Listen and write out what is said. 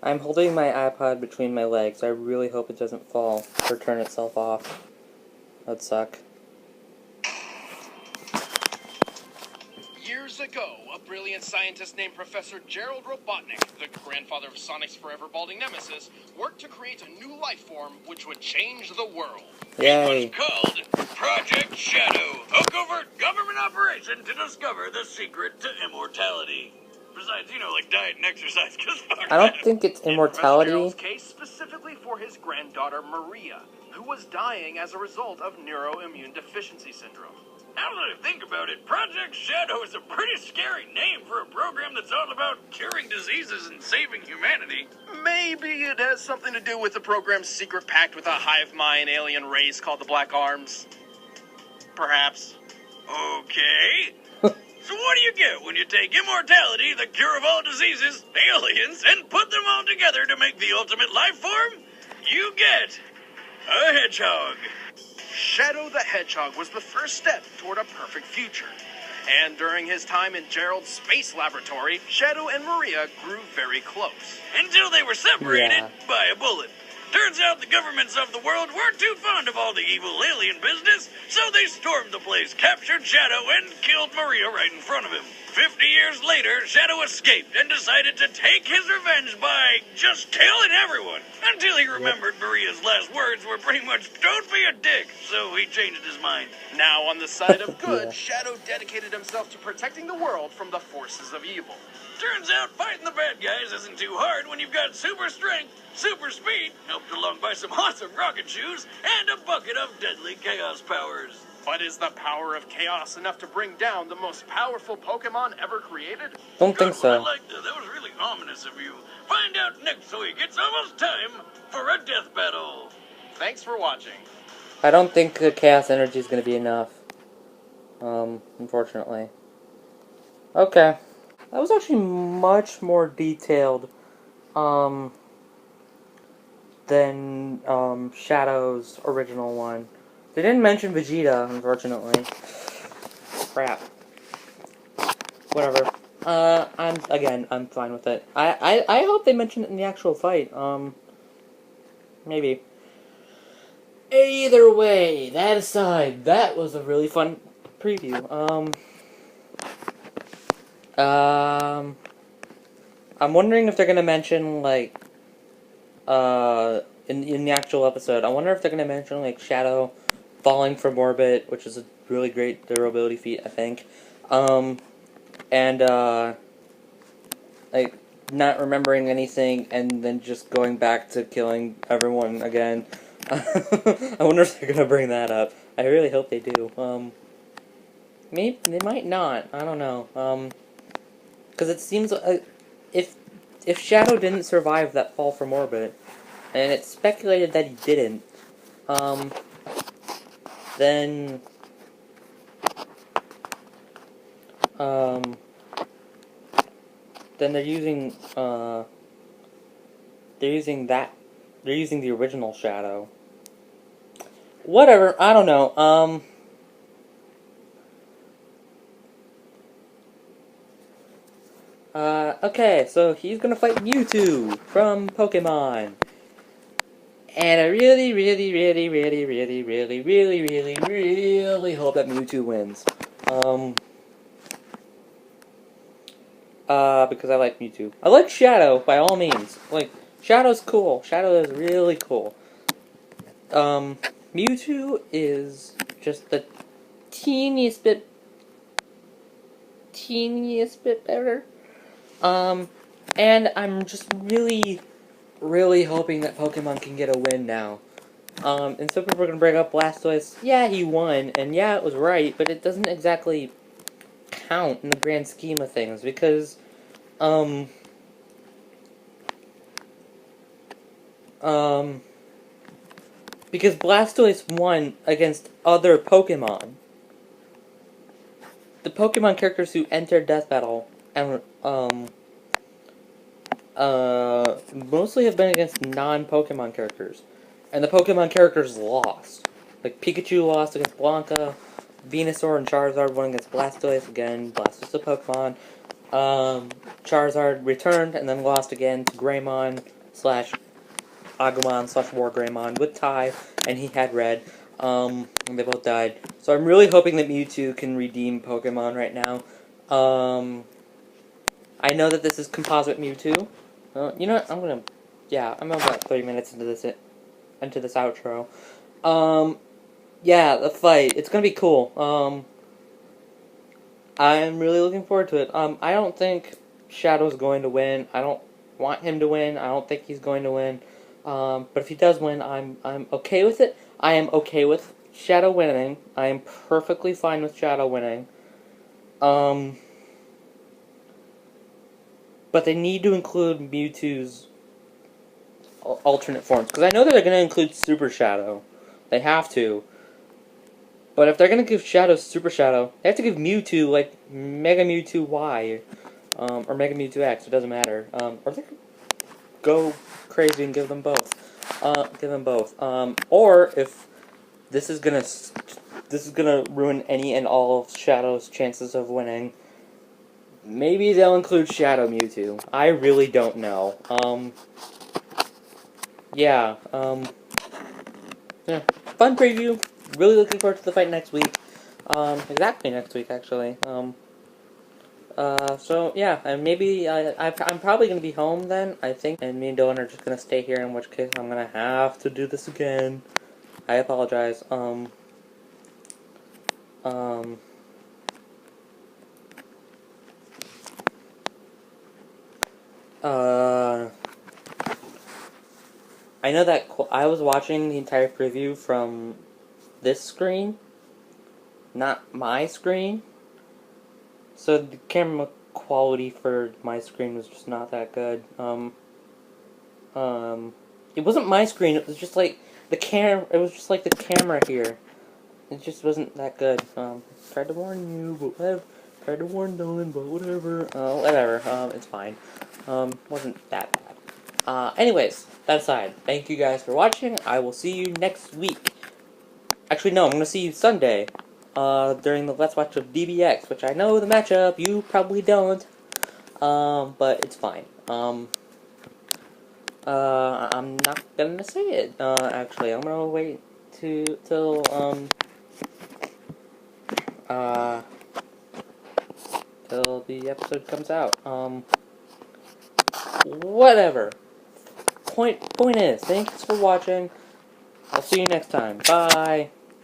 I'm holding my iPod between my legs. I really hope it doesn't fall or turn itself off. That'd suck. Years ago, a brilliant scientist named Professor Gerald Robotnik, the grandfather of Sonic's forever balding nemesis, worked to create a new life form which would change the world. Yay. It was called Project Shadow, a covert government operation to discover the secret to immortality. Besides, like diet and exercise, because I don't think it's In Professor immortality. Gerald's case, specifically for his granddaughter Maria, who was dying as a result of neuroimmune deficiency syndrome. Now that I think about it, Project Shadow is a pretty scary name for a program that's all about curing diseases and saving humanity. Maybe it has something to do with the program's secret pact with a hive mind alien race called the Black Arms. Perhaps. Okay. So what do you get when you take immortality, the cure of all diseases, aliens, and put them all together to make the ultimate life form? You get a hedgehog. Shadow the Hedgehog was the first step toward a perfect future. And during his time in Gerald's space laboratory, Shadow and Maria grew very close. Until they were separated Yeah. by a bullet. Turns out the governments of the world weren't too fond of all the evil alien business, so they stormed the place, captured Shadow, and killed Maria right in front of him. 50 years later, Shadow escaped and decided to take his revenge by just killing everyone. Until he remembered Maria's last words were pretty much, "Don't be a dick," so he changed his mind. Now, on the side of good, Yeah. Shadow dedicated himself to protecting the world from the forces of evil. Turns out fighting the bad guys isn't too hard when you've got super strength, super speed, helped along by some awesome rocket shoes, and a bucket of deadly chaos powers. But is the power of chaos enough to bring down the most powerful Pokemon ever created? Don't think Good one, I so. liked that. That was really ominous of you. Find out next week. It's almost time for a death battle. Thanks for watching. I don't think the chaos energy is going to be enough. Unfortunately. Okay. That was actually much more detailed, than, Shadow's original one. They didn't mention Vegeta, unfortunately. Crap. Whatever. I'm fine with it. I hope they mention it in the actual fight. Maybe. Either way, that aside, that was a really fun preview. I'm wondering if they're gonna mention, like, in the actual episode, I wonder if they're gonna mention, like, Shadow falling from orbit, which is a really great durability feat, I think. Like, not remembering anything, and then just going back to killing everyone again. I wonder if they're gonna bring that up. I really hope they do. Maybe they might not. I don't know. Because it seems if Shadow didn't survive that fall from orbit, and it's speculated that he didn't, then they're using the original Shadow. Whatever, I don't know. Okay, so he's gonna fight Mewtwo from Pokemon. And I really, really, really, really, really, really, really, really, really hope that Mewtwo wins. Because I like Mewtwo. I like Shadow, by all means. Like, Shadow's cool. Shadow is really cool. Mewtwo is just the teeniest bit better. And I'm just really, really hoping that Pokemon can get a win now. And some people are gonna bring up Blastoise. Yeah, he won, and yeah, it was right, but it doesn't exactly count in the grand scheme of things, because, because Blastoise won against other Pokemon. The Pokemon characters who entered Death Battle, and, mostly have been against non-Pokemon characters. And the Pokemon characters lost. Like, Pikachu lost against Blanca, Venusaur and Charizard won against Blastoise, again, Blastoise is a Pokemon. Charizard returned and then lost again to Greymon slash Agumon slash Wargreymon with Ty, and he had red. And they both died. So I'm really hoping that Mewtwo can redeem Pokemon right now. I know that this is composite Mewtwo. You know what? I'm about 30 minutes into this outro. Yeah, the fight. It's gonna be cool. I'm really looking forward to it. I don't think Shadow's going to win. I don't want him to win. I don't think he's going to win. But if he does win, I'm okay with it. I am okay with Shadow winning. I am perfectly fine with Shadow winning. But they need to include Mewtwo's alternate forms, because I know that they're going to include Super Shadow. They have to. But if they're going to give Shadow Super Shadow, they have to give Mewtwo, like, Mega Mewtwo Y, or Mega Mewtwo X, it doesn't matter. Or they could go crazy and give them both. Or if this is gonna ruin any and all of Shadow's chances of winning, maybe they'll include Shadow Mewtwo. I really don't know. Yeah, fun preview. Really looking forward to the fight next week. Exactly next week, actually. So yeah, and maybe I'm probably gonna be home then, I think, and me and Dylan are just gonna stay here, in which case I'm gonna have to do this again. I apologize. I know that I was watching the entire preview from this screen, not my screen. So the camera quality for my screen was just not that good. It wasn't my screen. It was just like the It was just like the camera here. It just wasn't that good. Tried to warn you, but whatever. Tried to warn Dylan, but whatever. Whatever. It's fine. Wasn't that bad. Anyways, that aside, thank you guys for watching. I will see you next week. Actually, no, I'm gonna see you Sunday. During the Let's Watch of DBX, which I know the matchup, you probably don't. But it's fine. I'm not gonna say it, actually. I'm gonna wait till the episode comes out. Whatever. Point is, thanks for watching. I'll see you next time. Bye.